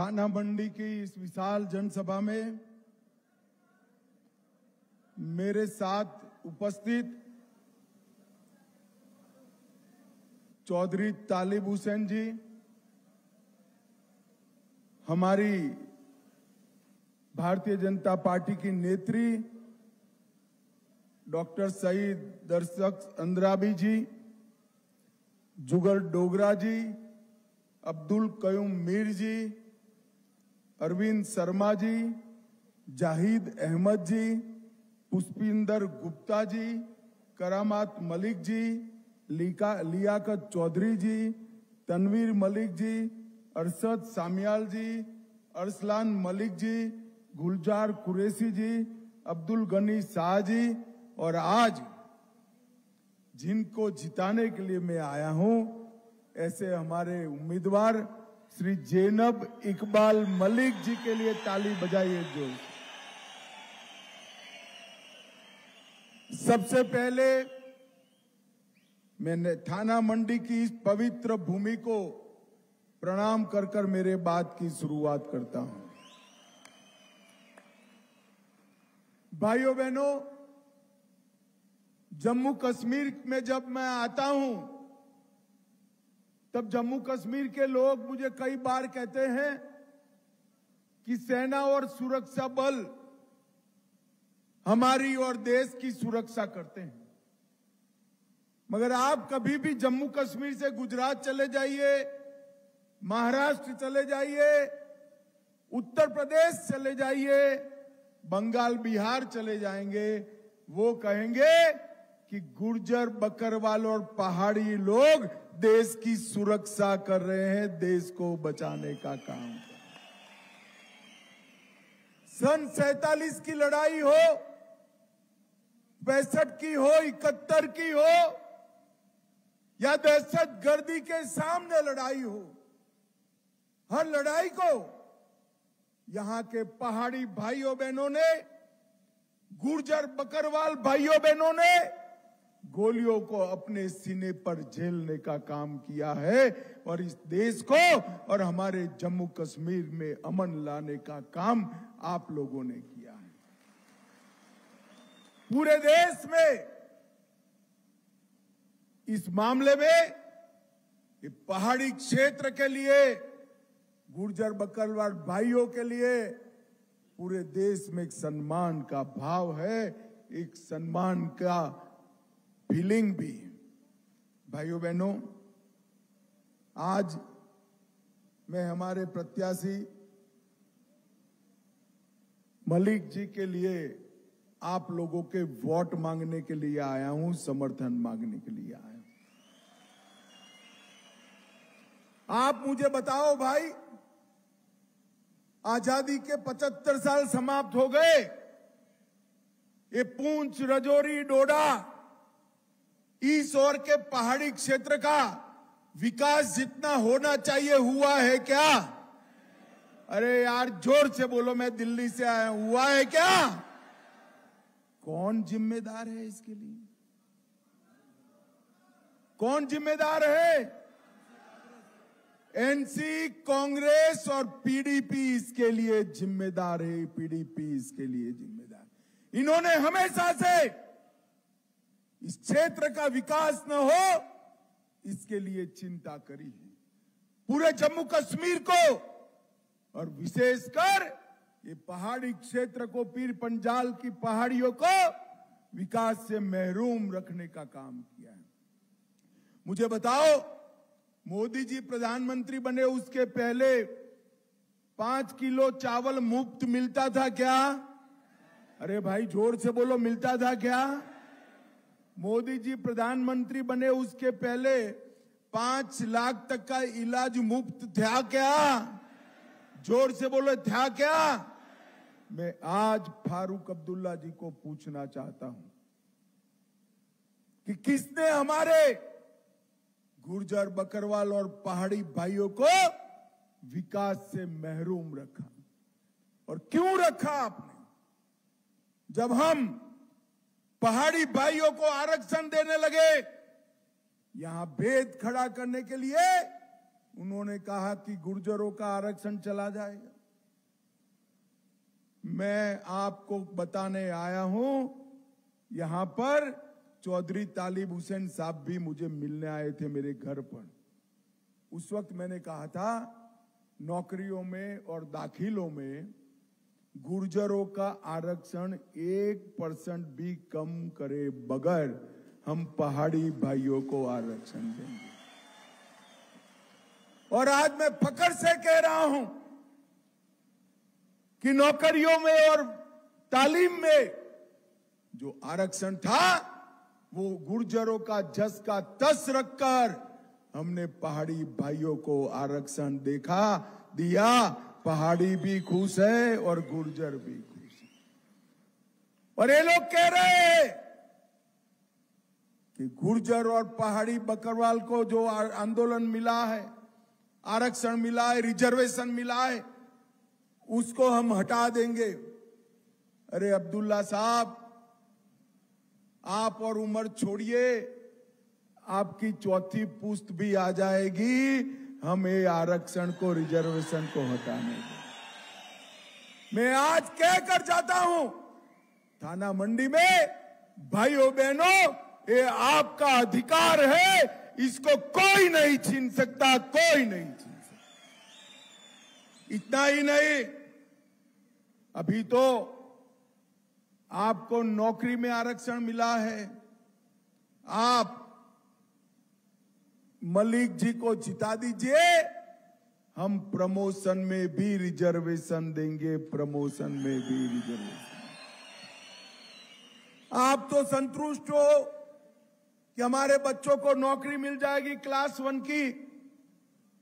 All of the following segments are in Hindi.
थाना मंडी की इस विशाल जनसभा में मेरे साथ उपस्थित चौधरी तालिब हुसैन जी, हमारी भारतीय जनता पार्टी की नेत्री डॉक्टर सईद दरसक अंद्राबी जी, जुगर डोगरा जी, अब्दुल कयूम मीर जी, अरविंद शर्मा जी, जाहिद अहमद जी, पुष्पिंदर गुप्ता जी, करामात मलिक जी, लियाकत चौधरी जी, तनवीर मलिक जी, अरशद सामियाल जी, अरसलान मलिक जी, गुलजार कुरैशी जी, अब्दुल गनी शाह जी, और आज जिनको जिताने के लिए मैं आया हूं ऐसे हमारे उम्मीदवार श्री जैनब इकबाल मलिक जी के लिए ताली बजाइए जोर। सबसे पहले मैंने थाना मंडी की इस पवित्र भूमि को प्रणाम कर कर मेरे बात की शुरुआत करता हूं। भाइयों बहनों, जम्मू कश्मीर में जब मैं आता हूं तब जम्मू कश्मीर के लोग मुझे कई बार कहते हैं कि सेना और सुरक्षा बल हमारी और देश की सुरक्षा करते हैं, मगर आप कभी भी जम्मू कश्मीर से गुजरात चले जाइए, महाराष्ट्र चले जाइए, उत्तर प्रदेश चले जाइए, बंगाल बिहार चले जाएंगे, वो कहेंगे कि गुर्जर बकरवाल और पहाड़ी लोग देश की सुरक्षा कर रहे हैं, देश को बचाने का काम कर रहे हैं। सन 47 की लड़ाई हो, 65 की हो, 71 की हो, या दहशतगर्दी के सामने लड़ाई हो, हर लड़ाई को यहां के पहाड़ी भाइयों बहनों ने, गुर्जर बकरवाल भाइयों बहनों ने गोलियों को अपने सीने पर झेलने का काम किया है और इस देश को और हमारे जम्मू कश्मीर में अमन लाने का काम आप लोगों ने किया है। पूरे देश में इस मामले में ये पहाड़ी क्षेत्र के लिए, गुर्जर बकरवाल भाइयों के लिए पूरे देश में एक सम्मान का भाव है, एक सम्मान का फीलिंग भी। भाइयों बहनों, आज मैं हमारे प्रत्याशी मलिक जी के लिए आप लोगों के वोट मांगने के लिए आया हूं, समर्थन मांगने के लिए आया हूं। आप मुझे बताओ भाई, आजादी के 75 साल समाप्त हो गए, ये पूंछ, राजौरी, डोडा, ईस्ट और के पहाड़ी क्षेत्र का विकास जितना होना चाहिए हुआ है क्या? अरे यार जोर से बोलो, मैं दिल्ली से आया हूं, हुआ है क्या? कौन जिम्मेदार है इसके लिए? कौन जिम्मेदार है? एनसी, कांग्रेस और पीडीपी इसके लिए जिम्मेदार है। पीडीपी इसके लिए जिम्मेदार। इन्होंने हमेशा से इस क्षेत्र का विकास न हो इसके लिए चिंता करी है। पूरे जम्मू कश्मीर को और विशेषकर ये पहाड़ी क्षेत्र को, पीर पंजाल की पहाड़ियों को विकास से महरूम रखने का काम किया है। मुझे बताओ, मोदी जी प्रधानमंत्री बने उसके पहले 5 किलो चावल मुफ्त मिलता था क्या? अरे भाई जोर से बोलो, मिलता था क्या? मोदी जी प्रधानमंत्री बने उसके पहले 5 लाख तक का इलाज मुफ्त था क्या? जोर से बोलो, था क्या? मैं आज फारूक अब्दुल्ला जी को पूछना चाहता हूं कि किसने हमारे गुर्जर बकरवाल और पहाड़ी भाइयों को विकास से महरूम रखा, और क्यों रखा आपने? जब हम पहाड़ी भाइयों को आरक्षण देने लगे, यहां भेद खड़ा करने के लिए उन्होंने कहा कि गुर्जरों का आरक्षण चला जाएगा। मैं आपको बताने आया हूं, यहां पर चौधरी तालिब हुसैन साहब भी मुझे मिलने आए थे मेरे घर पर। उस वक्त मैंने कहा था नौकरियों में और दाखिलों में गुर्जरों का आरक्षण 1% भी कम करे बगैर हम पहाड़ी भाइयों को आरक्षण देंगे। और आज मैं फख्र से कह रहा हूं कि नौकरियों में और तालीम में जो आरक्षण था वो गुर्जरों का जस का तस रखकर हमने पहाड़ी भाइयों को आरक्षण दिया। पहाड़ी भी खुश है और गुर्जर भी खुश है। और ये लोग कह रहे हैं कि गुर्जर और पहाड़ी बकरवाल को जो आंदोलन मिला है, आरक्षण मिला है, रिजर्वेशन मिला है, उसको हम हटा देंगे। अरे अब्दुल्ला साहब, आप और उम्र छोड़िए, आपकी चौथी पुश्त भी आ जाएगी, हम ये आरक्षण को, रिजर्वेशन को हटाने दें। मैं आज कह कर जाता हूं थाना मंडी में, भाइयों बहनों, ये आपका अधिकार है, इसको कोई नहीं छीन सकता, कोई नहीं छीन सकता। इतना ही नहीं, अभी तो आपको नौकरी में आरक्षण मिला है, आप मलिक जी को जिता दीजिए, हम प्रमोशन में भी रिजर्वेशन देंगे, प्रमोशन में भी रिजर्वेशन। आप तो संतुष्ट हो कि हमारे बच्चों को नौकरी मिल जाएगी क्लास 1 की।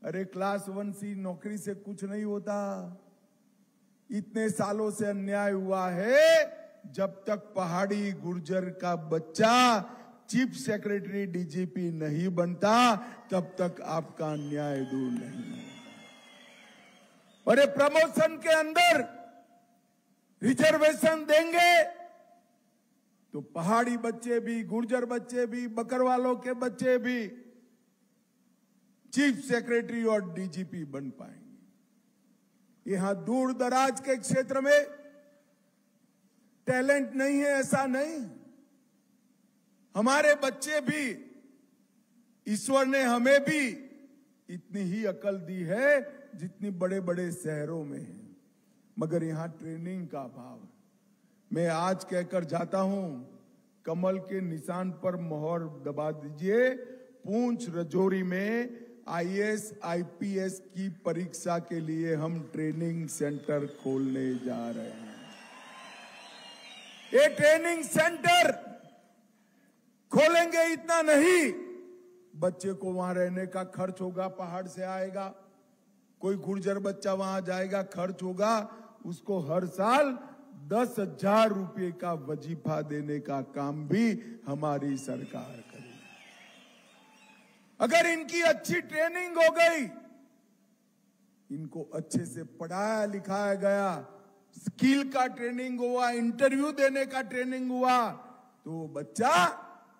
अरे क्लास 1 सी नौकरी से कुछ नहीं होता। इतने सालों से अन्याय हुआ है, जब तक पहाड़ी गुर्जर का बच्चा चीफ सेक्रेटरी डीजीपी नहीं बनता, तब तक आपका अन्याय दूर नहीं होगा। और ये प्रमोशन के अंदर रिजर्वेशन देंगे तो पहाड़ी बच्चे भी, गुर्जर बच्चे भी, बकरवालों के बच्चे भी चीफ सेक्रेटरी और डीजीपी बन पाएंगे। यहां दूर दराज के क्षेत्र में टैलेंट नहीं है ऐसा नहीं, हमारे बच्चे भी, ईश्वर ने हमें भी इतनी ही अकल दी है जितनी बड़े बड़े शहरों में है, मगर यहां ट्रेनिंग का अभाव है। मैं आज कहकर जाता हूं, कमल के निशान पर मोहर दबा दीजिए। पूंछ राजौरी में आईएएस आईपीएस की परीक्षा के लिए हम ट्रेनिंग सेंटर खोलने जा रहे हैं। ये ट्रेनिंग सेंटर खोलेंगे इतना नहीं, बच्चे को वहां रहने का खर्च होगा, पहाड़ से आएगा, कोई गुर्जर बच्चा वहां जाएगा, खर्च होगा, उसको हर साल 10,000 रुपए का वजीफा देने का काम भी हमारी सरकार करेगी। अगर इनकी अच्छी ट्रेनिंग हो गई, इनको अच्छे से पढ़ाया लिखाया गया, स्किल का ट्रेनिंग हुआ, इंटरव्यू देने का ट्रेनिंग हुआ, तो बच्चा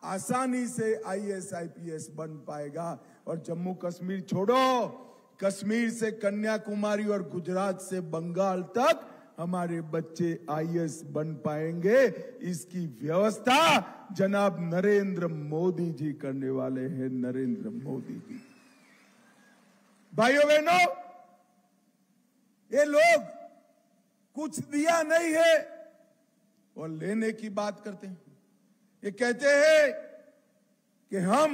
आसानी से आईएएस आईपीएस बन पाएगा। और जम्मू कश्मीर छोड़ो, कश्मीर से कन्याकुमारी और गुजरात से बंगाल तक हमारे बच्चे आईएएस बन पाएंगे। इसकी व्यवस्था जनाब नरेंद्र मोदी जी करने वाले हैं, नरेंद्र मोदी जी। भाइयों बहनों, ये लोग कुछ दिया नहीं है और लेने की बात करते हैं। ये कहते हैं कि हम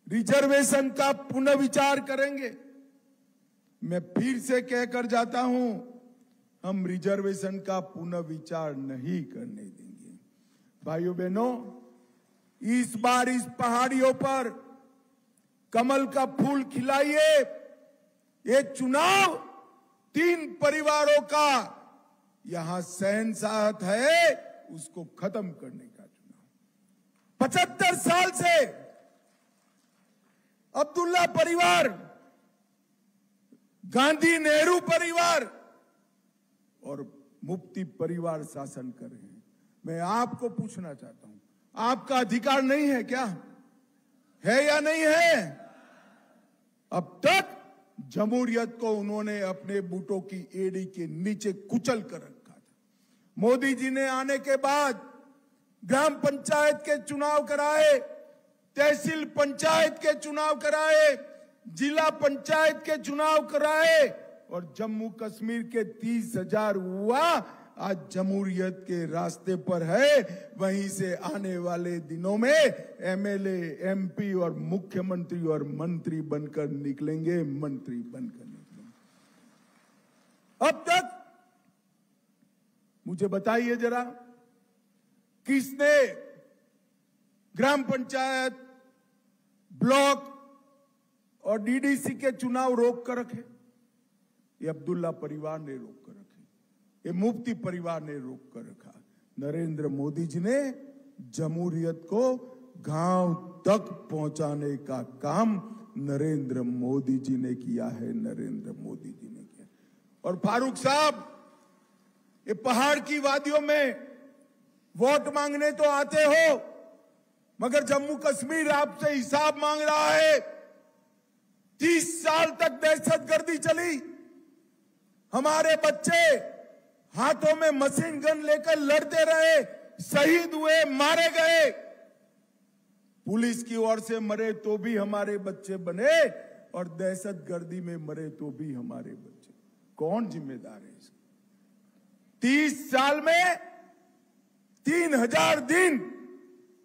रिजर्वेशन का पुनर्विचार करेंगे। मैं फिर से कहकर जाता हूं, हम रिजर्वेशन का पुनर्विचार नहीं करने देंगे। भाइयों बहनों, इस बार इस पहाड़ियों पर कमल का फूल खिलाइए। ये चुनाव 3 परिवारों का यहां शहंशाहत है, उसको खत्म करने का चुनाव। 75 साल से अब्दुल्ला परिवार, गांधी नेहरू परिवार और मुफ्ती परिवार शासन कर रहे हैं। मैं आपको पूछना चाहता हूं, आपका अधिकार नहीं है क्या? है या नहीं है? अब तक जमहूरियत को उन्होंने अपने बूटों की एड़ी के नीचे कुचल कर रखा था। मोदी जी ने आने के बाद ग्राम पंचायत के चुनाव कराए, तहसील पंचायत के चुनाव कराए, जिला पंचायत के चुनाव कराए और जम्मू कश्मीर के 30,000 हुआ आज जमहूरियत के रास्ते पर है। वहीं से आने वाले दिनों में एमएलए, एमपी और मुख्यमंत्री और मंत्री बनकर निकलेंगे, मंत्री बनकर निकलेंगे। अब तक मुझे बताइए जरा, किसने ग्राम पंचायत, ब्लॉक और डीडीसी के चुनाव रोक कर रखे? ये अब्दुल्ला परिवार ने रोक कर रखे, ये मुफ्ती परिवार ने रोक कर रखा। नरेंद्र मोदी जी ने जमहूरियत को गांव तक पहुंचाने का काम नरेंद्र मोदी जी ने किया है, नरेंद्र मोदी जी ने किया। और फारूक साहब, ये पहाड़ की वादियों में वोट मांगने तो आते हो, मगर जम्मू कश्मीर आपसे हिसाब मांग रहा है। 30 साल तक दहशतगर्दी चली, हमारे बच्चे हाथों में मशीन गन लेकर लड़ते रहे, शहीद हुए, मारे गए। पुलिस की ओर से मरे तो भी हमारे बच्चे बने और दहशतगर्दी में मरे तो भी हमारे बच्चे। कौन जिम्मेदार है इसका? 30 साल में 3000 दिन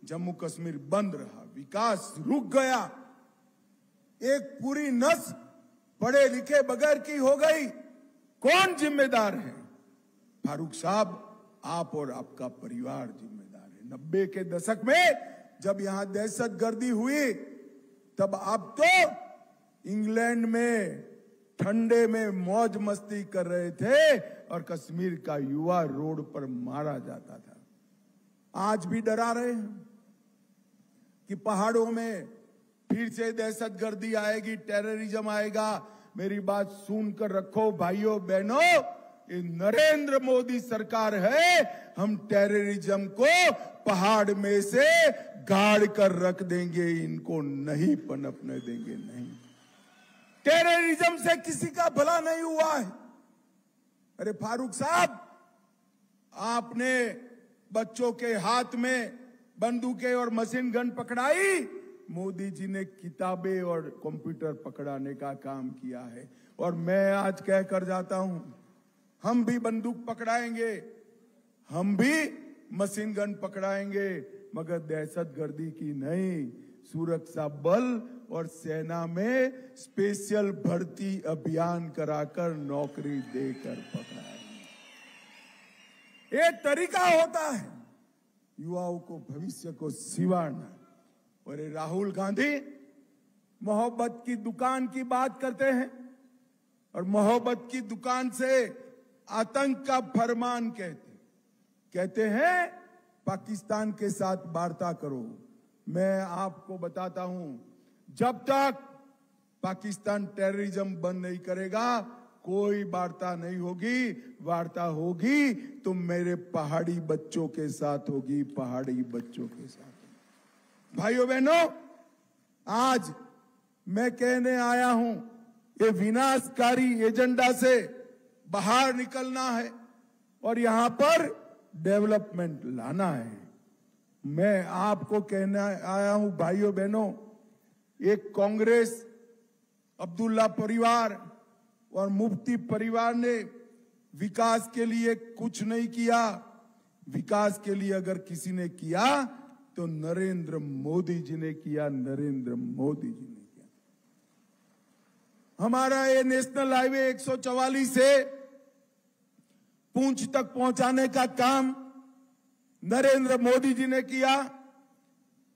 जम्मू कश्मीर बंद रहा, विकास रुक गया, एक पूरी नस्ल पढ़े लिखे बगैर की हो गई। कौन जिम्मेदार है? फारूक साहब, आप और आपका परिवार जिम्मेदार है। 90 के दशक में जब यहां दहशतगर्दी हुई, तब आप तो इंग्लैंड में ठंडे में मौज मस्ती कर रहे थे और कश्मीर का युवा रोड पर मारा जाता था। आज भी डरा रहे हैं कि पहाड़ों में फिर से दहशतगर्दी आएगी, टेररिज्म आएगा। मेरी बात सुनकर रखो भाइयों बहनों, ये नरेंद्र मोदी सरकार है। हम टेररिज्म को पहाड़ में से गाड़ कर रख देंगे, इनको नहीं पनपने देंगे। नहीं, टेररिज्म से किसी का भला नहीं हुआ है। अरे फारूक साहब, आपने बच्चों के हाथ में बंदूकें और मशीन गन पकड़ाई, मोदी जी ने किताबें और कंप्यूटर पकड़ाने का काम किया है। और मैं आज कह कर जाता हूं, हम भी बंदूक पकड़ाएंगे, हम भी मशीन गन पकड़ाएंगे, मगर दहशतगर्दी की नहीं, सुरक्षा बल और सेना में स्पेशल भर्ती अभियान कराकर नौकरी देकर पकड़ाएंगे। एक तरीका होता है युवाओं को भविष्य को सिवारना। और राहुल गांधी मोहब्बत की दुकान की बात करते हैं और मोहब्बत की दुकान से आतंक का फरमान कहते हैं पाकिस्तान के साथ वार्ता करो। मैं आपको बताता हूं, जब तक पाकिस्तान टेररिज्म बंद नहीं करेगा कोई वार्ता नहीं होगी। वार्ता होगी तो मेरे पहाड़ी बच्चों के साथ होगी, पहाड़ी बच्चों के साथ। भाइयों बहनों, आज मैं कहने आया हूं, ये विनाशकारी एजेंडा से बाहर निकलना है और यहां पर डेवलपमेंट लाना है। मैं आपको कहने आया हूं भाइयों बहनों, एक कांग्रेस, अब्दुल्ला परिवार और मुफ्ती परिवार ने विकास के लिए कुछ नहीं किया। विकास के लिए अगर किसी ने किया तो नरेंद्र मोदी जी ने किया, नरेंद्र मोदी जी ने किया। हमारा ये नेशनल हाईवे 144 से पूंछ तक पहुंचाने का काम नरेंद्र मोदी जी ने किया।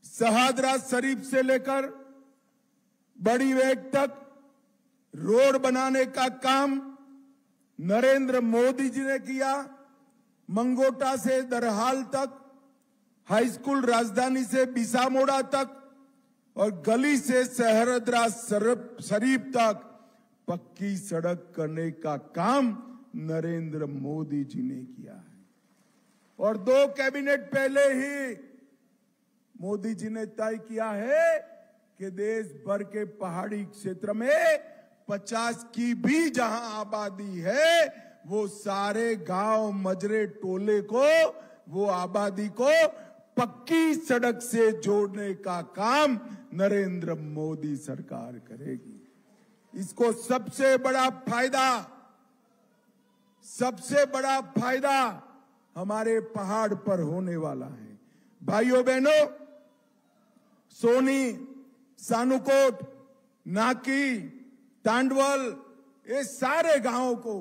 शहादरा शरीफ से लेकर बड़ी वेग तक रोड बनाने का काम नरेंद्र मोदी जी ने किया। मंगोटा से दरहाल तक, हाई स्कूल राजधानी से बिसामोड़ा तक और गली से शहरदरा शरीफ तक पक्की सड़क करने का काम नरेंद्र मोदी जी ने किया है। और 2 कैबिनेट पहले ही मोदी जी ने तय किया है कि देश भर के पहाड़ी क्षेत्र में 50 की भी जहां आबादी है, वो सारे गांव मजरे टोले को, वो आबादी को पक्की सड़क से जोड़ने का काम नरेंद्र मोदी सरकार करेगी। इसको सबसे बड़ा फायदा हमारे पहाड़ पर होने वाला है। भाइयों बहनों, सोनी, सानुकोट, नाकी, तांडवल, ये सारे गांवों को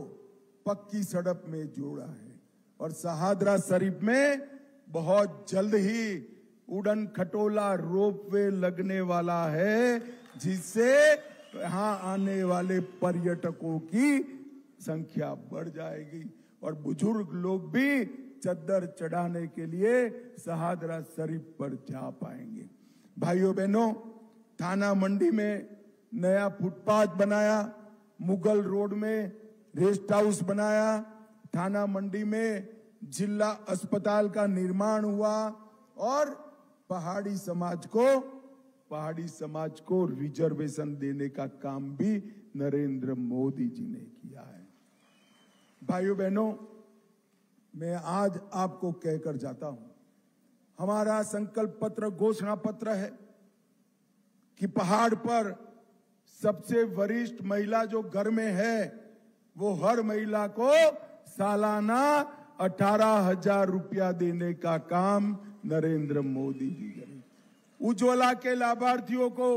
पक्की सड़क में जोड़ा है और शहादरा शरीफ में बहुत जल्द ही उड़न खटोला रोपवे लगने वाला है, जिससे यहां आने वाले पर्यटकों की संख्या बढ़ जाएगी और बुजुर्ग लोग भी चद्दर चढ़ाने के लिए शहादरा शरीफ पर जा पाएंगे। भाइयों बहनों, थाना मंडी में नया फुटपाथ बनाया, मुगल रोड में रेस्ट हाउस बनाया, थाना मंडी में जिला अस्पताल का निर्माण हुआ और पहाड़ी समाज को रिजर्वेशन देने का काम भी नरेंद्र मोदी जी ने किया है। भाइयों बहनों, मैं आज आपको कहकर जाता हूं, हमारा संकल्प पत्र, घोषणा पत्र है कि पहाड़ पर सबसे वरिष्ठ महिला जो घर में है, वो हर महिला को सालाना 18,000 रुपया देने का काम नरेंद्र मोदी जी करें। उज्ज्वला के लाभार्थियों को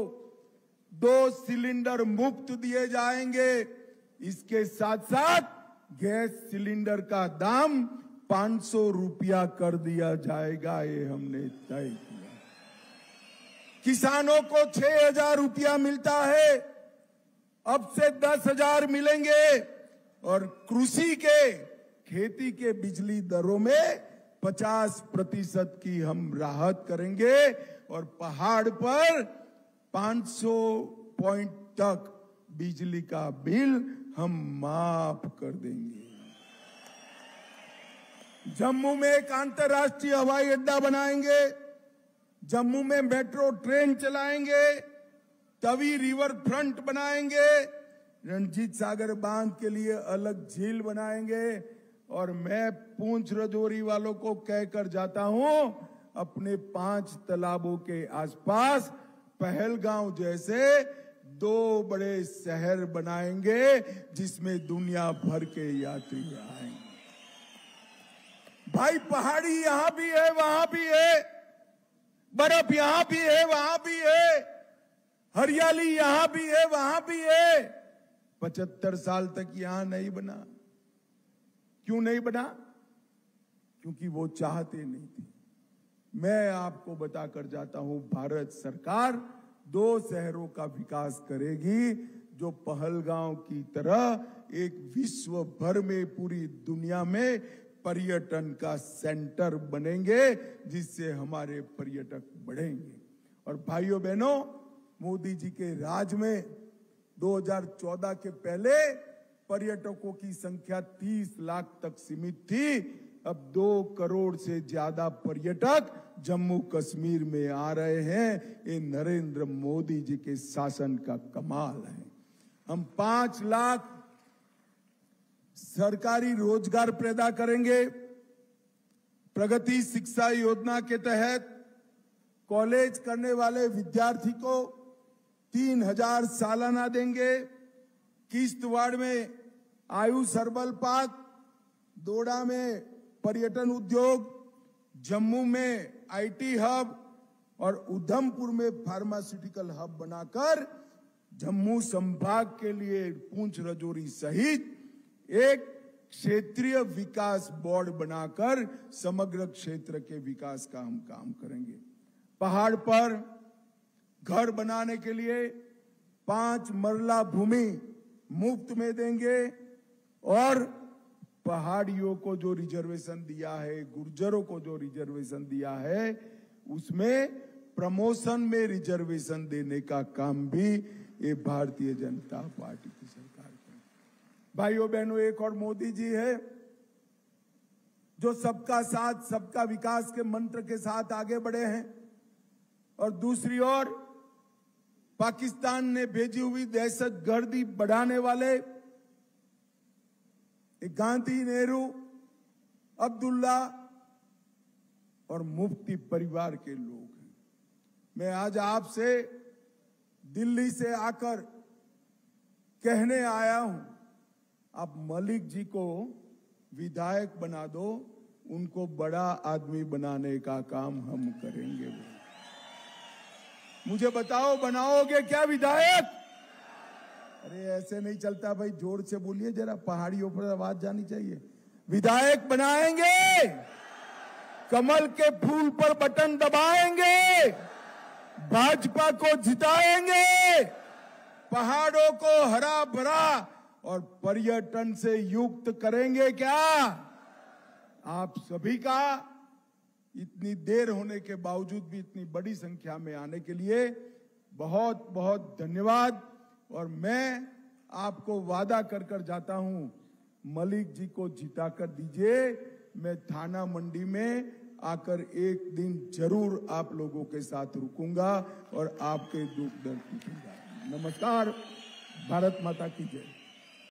2 सिलेंडर मुफ्त दिए जाएंगे। इसके साथ साथ गैस सिलेंडर का दाम 500 रुपया कर दिया जाएगा, ये हमने तय किया। किसानों को 6,000 रुपया मिलता है, अब से 10,000 मिलेंगे और कृषि के, खेती के बिजली दरों में 50% की हम राहत करेंगे और पहाड़ पर 500 पॉइंट तक बिजली का बिल हम माफ कर देंगे। जम्मू में एक अंतर्राष्ट्रीय हवाई अड्डा बनाएंगे, जम्मू में मेट्रो ट्रेन चलाएंगे, तवी रिवर फ्रंट बनाएंगे, रणजीत सागर बांध के लिए अलग झील बनाएंगे और मैं पूंछ राजौरी वालों को कहकर जाता हूं, अपने 5 तालाबों के आसपास पहलगांव जैसे 2 बड़े शहर बनाएंगे, जिसमें दुनिया भर के यात्री आएंगे। भाई, पहाड़ी यहां भी है, वहां भी है, बर्फ यहां भी है, वहां भी है, हरियाली यहां भी है, वहां भी है। 75 साल तक यहां नहीं बना। क्यों नहीं बना? क्योंकि वो चाहते नहीं थे। मैं आपको बताकर जाता हूं, भारत सरकार 2 शहरों का विकास करेगी जो पहलगांव की तरह एक विश्व भर में, पूरी दुनिया में पर्यटन का सेंटर बनेंगे, जिससे हमारे पर्यटक बढ़ेंगे। और भाइयों बहनों, मोदी जी के राज में 2014 के पहले पर्यटकों की संख्या 30 लाख तक सीमित थी। अब 2 करोड़ से ज्यादा पर्यटक जम्मू कश्मीर में आ रहे हैं। ये नरेंद्र मोदी जी के शासन का कमाल है। हम 5 लाख सरकारी रोजगार पैदा करेंगे। प्रगति शिक्षा योजना के तहत कॉलेज करने वाले विद्यार्थी को 3,000 सालाना देंगे। किश्तवाड़ में आयुष हर्बल पार्क, दोडा में पर्यटन उद्योग, जम्मू में आईटी हब और उधमपुर में फार्मास्यूटिकल हब बनाकर जम्मू संभाग के लिए पूंछ राजौरी सहित एक क्षेत्रीय विकास बोर्ड बनाकर समग्र क्षेत्र के विकास का हम काम करेंगे। पहाड़ पर घर बनाने के लिए 5 मरला भूमि मुफ्त में देंगे और पहाड़ियों को जो रिजर्वेशन दिया है, गुर्जरों को जो रिजर्वेशन दिया है, उसमें प्रमोशन में रिजर्वेशन देने का काम भी ये भारतीय जनता पार्टी की सरकार करेगी। भाइयों बहनों, एक और मोदी जी है जो सबका साथ सबका विकास के मंत्र के साथ आगे बढ़े हैं और दूसरी ओर पाकिस्तान ने भेजी हुई दहशतगर्दी बढ़ाने वाले गांधी, नेहरू, अब्दुल्ला और मुफ्ती परिवार के लोग हैं। मैं आज आपसे दिल्ली से आकर कहने आया हूं, आप मलिक जी को विधायक बना दो, उनको बड़ा आदमी बनाने का काम हम करेंगे। मुझे बताओ, बनाओगे क्या विधायक? अरे ऐसे नहीं चलता भाई, जोर से बोलिए जरा, पहाड़ियों पर आवाज जानी चाहिए। विधायक बनाएंगे, कमल के फूल पर बटन दबाएंगे, भाजपा को जिताएंगे, पहाड़ों को हरा भरा और पर्यटन से युक्त करेंगे। क्या आप सभी का इतनी देर होने के बावजूद भी इतनी बड़ी संख्या में आने के लिए बहुत बहुत धन्यवाद। और मैं आपको वादा कर कर जाता हूं, मलिक जी को जिता कर दीजिए। मैं थाना मंडी में आकर एक दिन जरूर आप लोगों के साथ रुकूंगा और आपके दुख दर्द पूछूंगा। नमस्कार, भारत माता की जय।